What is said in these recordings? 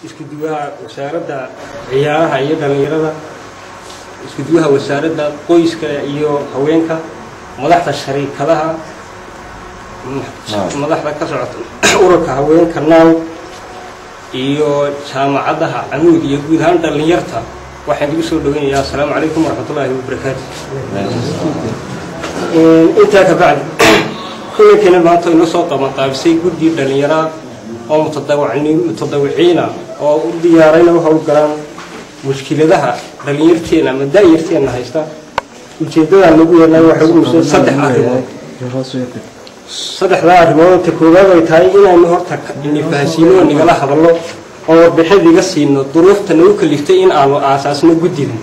isku duwaha wasaaradda ciyaaraha iyo dhalinyarada, isku duwaha wasaaradda qoyska iyo haweenka, madaxda shariikadaha, madaxda ka socota ururka haweenka naaw iyo jaamacadaha Amuud iyo guud ahaan dhalinyarta waxaan ugu soo dhaweynayaa. Assalaamu calaykum waraxmatullaahi wabarakaatuh. intaa ka bacdi kulankeena maanta inoo soo qabanqaabisay guddi dhalinyarada oo mutadawiciina oo u diyaarayna u hawlgalaan mushkiladaha dhalinyarteena ama daayirteena haysta. ujeedada lagu yeelay waxa uu soo saddex arrimood ta koowaad ay tahay inaan horta fahansiino nigala hadallo oo warbixin siino duruufta nagu kaliftay in aanu aasaasno guddidan.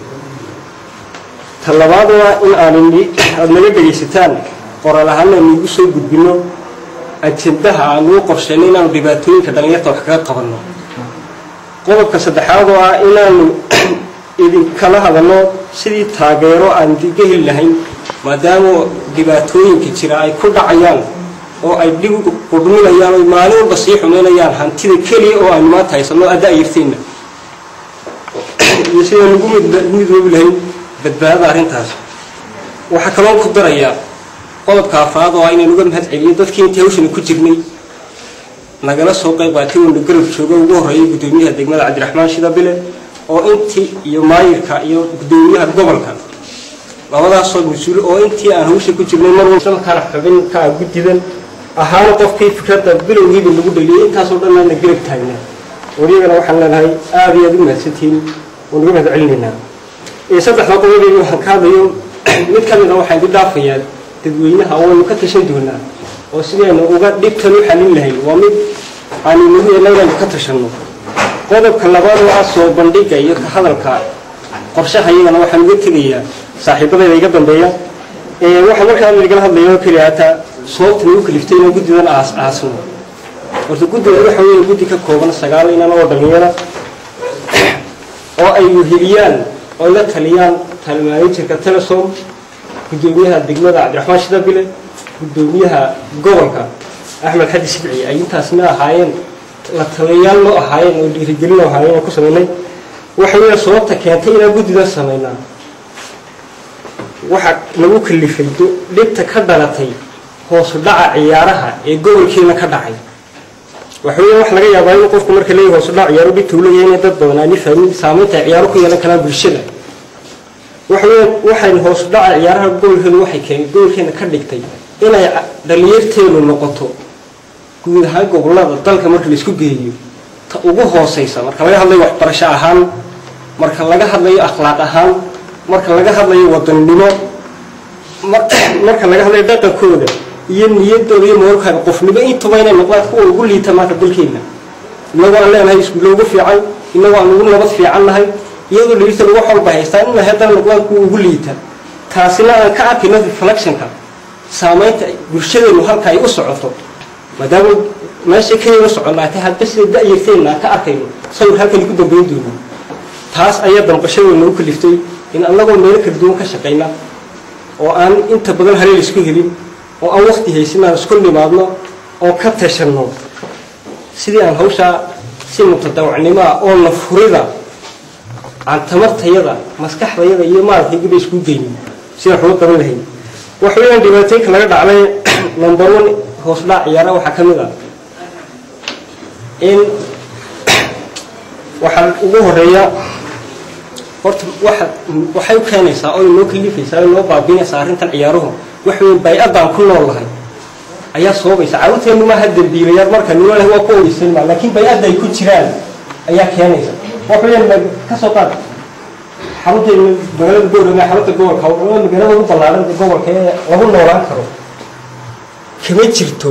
ta labaad waa in aad naga dhageysataan qoraal ahaan nagu soo gudbino ajendaha aanu qorsheynay inaanu dhibaatooyinka dhalinyarta wax kaga qabanno. qodobka saddexaad waa inaanu idinkala hadalno sidii taageero aan diga heli lahayn maadaama dhibaatooyinka jira ay ku dhacayaan oo ay dhib u dhuminayaan oo maalin walba sii xumeynayaan hantida keliya oo aan maanta haysano daayirteena iyo sidii lagu midoobi lahayn badbaadada arrintaas. waxaa kaloo ku darayaa qodobka afraad oo inaan uga mahad celiyo dadkii intii hawshan ku jirnay nagala soo qayb qaatay oo garab jooga ugu horeeyay gudoomiyaha degmada Cabdiraxmaan Shidabile oo intii iyo maayirka iyo gudoomiyaha gobolka labadaas oo mas'uul oo intii aan hawsha ku jirnay mar walba kala xubin ka guddidan ahaan qofkii fikradda bilowgiiba lagu dhaliyay intaas oo dhan la garab taagnaa. wariyada waxaan leenahay aad iyo aad u mahadsantiin oo ugu mahad celinaynaa. saddexda qodob ee waxaan ka hadlayo mid ka mid ah waxaan ku dhaafayaa dadweynaha oo ka tashan doonaa oo sideen uga dhigtan u xalin lahayn waa mid aan ugu yeelanay ka tashano. qodobka labaad waa soo bandhigga iyo ka hadalka qorshaha iyagana waxaan uga tegayaa saaxiibadayda iga dambeeya. waxa markaa laga hadlayo kaliya ta sababta uu kaliftay inuu guddidan aasno. horta guddiga waxa weeye guddi ka kooban 9 inaan oo dhalinyaro oo ay heliyaan oo la taliyaan talmaaninta Telesom, gudoomiyaha degmada Cabdiraxmaan Shidabile, gudoomiyaha gobolka Axmed Xadi Sibci ay intaasna ahaayeen la taliyaal loo ahaayeen oo dhiirigelin loo ahaayeen ku sameeyay. waxa weeye sababta keentay inaan guddidan sameeynaa waxa lagu kalifay dhibta ka dhalatay hoos u dhaca ciyaaraha ee gobolkeena ka dhacay. waxa weeye wax laga yaabaa in qofku marka leeyahay hoos u dhac ciyaaro dhibta uu leeyahay dad badan aan fahmin saameynta ciyaaro ku yeelan kara bulshada. waxay hoos u dhaca ciyaaraha gobolkeena waxay gobolkeena ka dhigtay inay dhalinyarteenu noqoto guud ahaan gobolada dalka marka la isku geeyo ta ugu hooseysa marka laga hadlayo waxbarasho ahaan, marka laga hadlayo akhlaaq ahaan, marka laga hadlayo wadannimo, marka laga hadlayo dhaqankooda iyo niyadooda iyo moorkooda qofnimo intuba inay noqdaan kuwa ugu liita marka dalkeena. inagoo aan leenahay iskuul ugu fiican, inagoo aan ugu nabad fiican nahay, iyadoo dhalinyarta lagu xalba haystaan in haddana noqdaan kuwa ugu liita. taasina aan ka arkayno reflection-ka saameynta bulshadeenu halka ay u socoto maadaama meesha kaliya soconaatay hadba sida daayirteena ka arkayno sawir halkan ku dambeyn doono. taas ayaa damqashadeena ugu kaliftay in anagoo meel kala duwan ka shaqeyna oo aan inta badan haleel isku helin oo aan waqti haysan isku nimaadno oo ka tashano sidii aan hawsha si mutadawacnimo oo la furida aan tamartayada maskaxdayada iyo maalkayga isku geeyay si aan xog qaban lahayn. waxa weeyaan dhibaatooyinka laga dhacay number 1 hoos dhac ciyaaraha waxa kamid ah in waxa ugu horeeya horta waxay u keenaysaa oo inoo kalifaysaa inoo baabinaysaa arrintan ciyaaruhu wax weyn bay'adaan ku noolahay ayaa soobaysa. caawinteenu ma hadda diilayar marka noolahay waa ku oysan laakiin bay'ad ay ku jiraan ayaa keenaysa. wax weyn ka soo qaad xarunteenu magaalada Boorama xarunta gobolka oo magaalada ugu ballaaran gobolka ee lagu noolaan karo kama jirto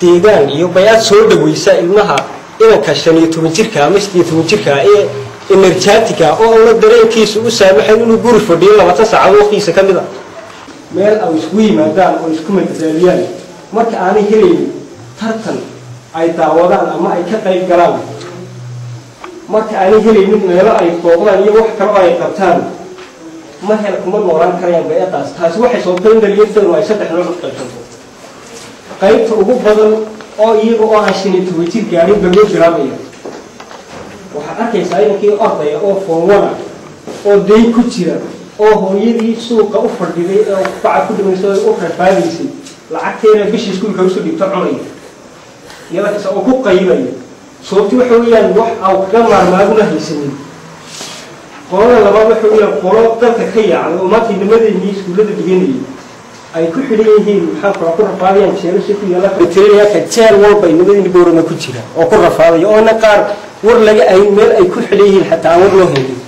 deegaan iyo bay'ad soo dhaweysa ilmaha inanka 15 jirka ama 18 jirka ee energetica oo la dareenkiisu u saamaxay inuu guri fadhiyo 20 saacadood waqtigiisa kamid ah meel ay isku yimaadaan oo isku madadaaliyaan marka aanay helin tartan ay daawadaan ama ay ka qayb galaan, marka aanay helin meelo ay booqdaan iyo wax kale oo ay qabtaan ma hel kuma noolaan karayaan bay'adaas. taasi waxay soo qeyn dhalinyaradu ay saddex nooc u qaybsanto. qaybta ugu badan oo iyaga oo aan shinid wajir gaarin baloo jiraamaya waxa arkaysaa inankii ardaya oo foomana oo day ku jira oo hooyadii suuqa u fadhiday oo bacad ku dhimayso oo rafaadaysay lacagteena bishii iskuulka usoo dhigto cunay iyada oo ku qaybay sababtii waxa weeyaan wax aw ka maarmaaguna haysanin qolada labaad waxa weeyaan qolo dalka ka yaacay oo maanta nimadeennii iskuullada dhiganayay ay ku xidhan yihiin maxaa ku rafaadayaan jeelasha ku yaala tiraya ka jeel walba nimadeennii boorana ku jira oo ku rafaadaya oo na qaar war laga ay meel ay ku xidhan yihiin xataa war loo helin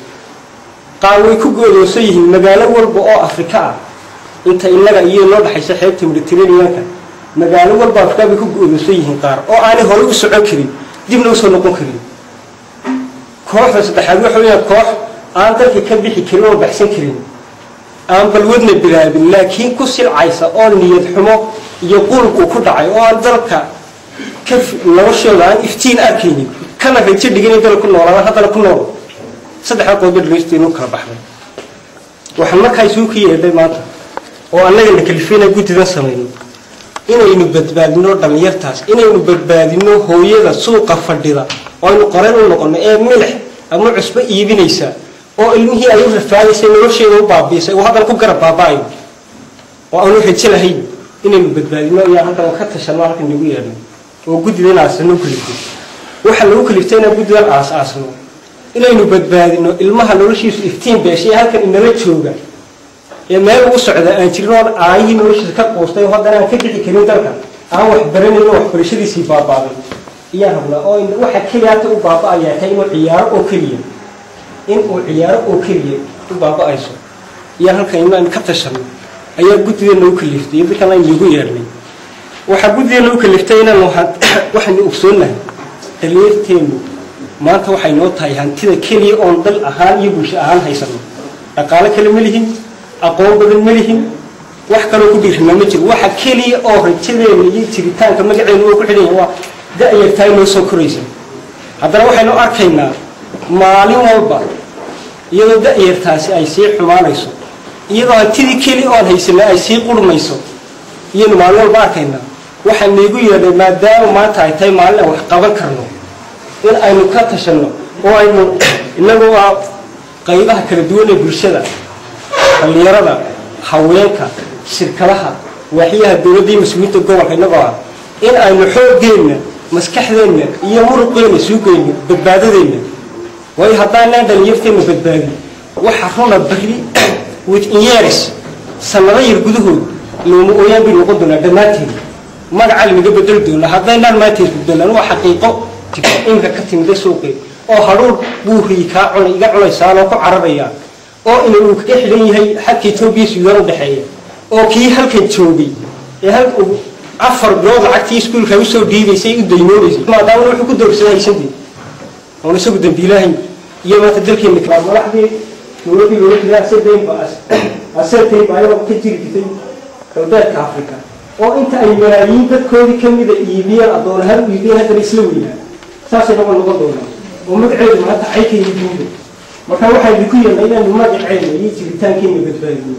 qaar way ku go'doonsan yihiin magaalo walba oo Afrika ah inta inaga iyo loo dhaxaysa xeebta Mediterranean-ka magaalo walba Afrika bay ku go'doonsan yihiin qaar oo aanay hore u socon karin dibna u soo noqon karin kooxda saddexaad waxa weeyaan koox aan dalka ka bixi karin oo baxsan karin aan balwadna bilaabin laakiin ku silcaysa oo niyad xumo iyo qulub ku dhacay oo aan dalka ka noloshooda aan iftiin arkaynin kana rajo dhigin dalka ku noolaa hadda ku nool saddex qodob dhageystiinu kala baxday waxaan markaa isugu yeedhay maanta oo annaga kalifina guddidan sameeyay inaynu badbaadino dhalinyartaas inaynu badbaadino hooyada suuqa fadhida oo aynu qoran u noqono ee milix ama cusba iibinaysa oo ilmihii ay u rafaadaysay nolosheeda u baabiisay oo hadal ku garab baabaayo oo aanu rajo lahayn inaynu badbaadino ayaa hadda ka tashano halkan nagu yeedhay oo guddidan aasano kulifay waxa lagu kaliftay inaan guddidan aasno inaynu badbaadino ilmaha noloshiisu iftiin beeshay halkan inala jooga ee meel ugu socda aan jirno aayii noloshiisa ka qoostay haddana aan ka bixi karin dalka aan wax baranayno wax barashadiisii baabaaday iyo habla oo waxa kaliya u baabaayaa inuu ciyaaro oo kaliya u baabaayso iyo halkan inaan ka tashano ayaa guddigeena u kaliftay dadkan ay ugu yeernay waxa guddigeena u kaliftay inaan waxaan ogsoonahay dhalinyarteenu maanta waxay noo tahay hantida kaliya oo dal ahaan iyo bulsho ahaan haysano dhaqaale kale ma lihin aqoon badan ma lihin wax kale ku dhiirna ma jiro waxa kaliya oo rajadeena iyo jiritaanka magaceena oo ku xidhan waa da'yartaay noo soo koraysa haddana waxaynu arkaynaa maalin walba iyadoo da'yartaasi ay sii xumaanayso iyadoo hantidii kaliya oo haysanaa ay sii qurmayso iyadoo maalin walba arkaynaa waxaan nagu yeedhay maadaama maanta ay tahay maalin aan wax qaban karno in aynu ka tashano oo aynu inagu qaybaha kala duwan ee bulshada dhalinyarada haweenka shirkadaha waaxyaha dawladda iyo mas'uuliyiinta gobolka inagoo in aynu xooggeena maskaxdeena iyo muruqeena suuqeena badbaadadeena way haddaan dhalinyarteena badbaadi waxa runa bari within years sanado yar gudahood looma ooyaan bil noqon doonaa dhammaanteen magaca laga bedel doonaa haddaan maanteed bedelan waa xaqiiqo imka ka timid suuqi oo haruur buurii ka cunay iga cunaysan oo ku carabaya oo inuu ka xidhan yahay xadka Itoobiya Suudaan u dhaxeeya oo kii halkan joogay ee halku afar bilood lacagtii iskuulka u soo dhiibaysay u daymoonayay maadaama wuxuu ku doorsaday haysantii oo isagu dambiilahay iyo maanta dalkeena ka madaxdii dowladda loo sadeen baas asatay baayada ka jirtay dalka Afrika oo inta ay malaayiin dadkoodii kamid ah iibiyaan adoon u iibiyaan hadda isla weeyaan saasay noqon doonaa oo magaceedu maanta ay ka yihiin marka waxay ku yeelay inaan magaceedu iyo jiritaankeena badbaadiyo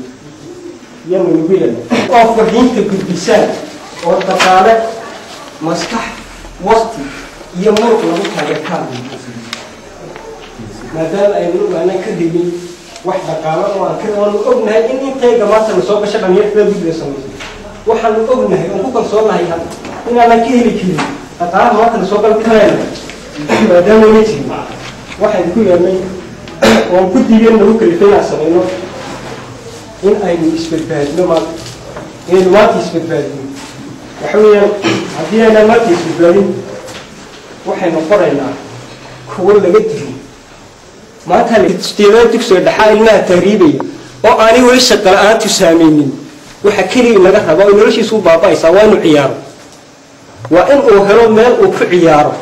yama ugu yeelay oo fadhiinta gudbisaan oo dhaqaale maskax waqti iyo muruq lagu taageertaan maadaama ay noo ka digin wax dhaqaale oo aan ka ognahay in intayga maanta soo gashay dhalinyarada guddiga sameeyay waxaan ognahay oo ku kalsoonahay inaan ka heli karin dhaqaale maanta soo galay maadaama ay jireen waxay ku yeelay oo guddiga nagu kalifay sameeyno in ay isbadbaadino maanta isbadbaadino waxa weeyaan haddii aan maanta isbadbaadin waxaynu qoraynaa kuwa laga dilo maanta la istiidaad dugsiga dhaxaa ilmaha taariibay oo aanay wali shaqo la'aan tusaameynin waxa kaliya laga rabo in noloshiisu baabaaysa waa inuu ciyaaro waa in uu helo meel uu ku ciyaaro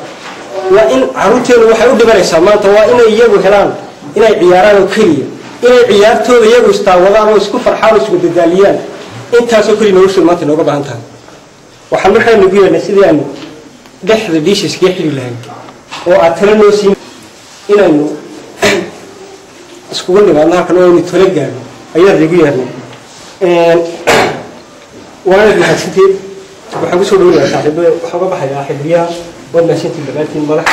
waa in caruurteedu waxay u dhibanaysaa maanta waa inay iyagu helaan inay ciyaaraan oo kaliya inay ciyaartooda iyagu istaawadaan oo isku farxaan oo isku dadaaliyaan intaasoo kaliya noloshooda maanta nooga baahan tahay waxaan markaa nagu yeelnay sidii aanu dhexda dhiishiska xiri lahayn oo aad tala noo siin inaynu iskugu nimaadno halkan oo aynu tala gaarno ayaa nagu yeelnay waana mahadsanteed waxaan ku soo dhaweeyaa saaxiibada waxa uga baxaya xidriyaha wadna shintii dhammaantiin madax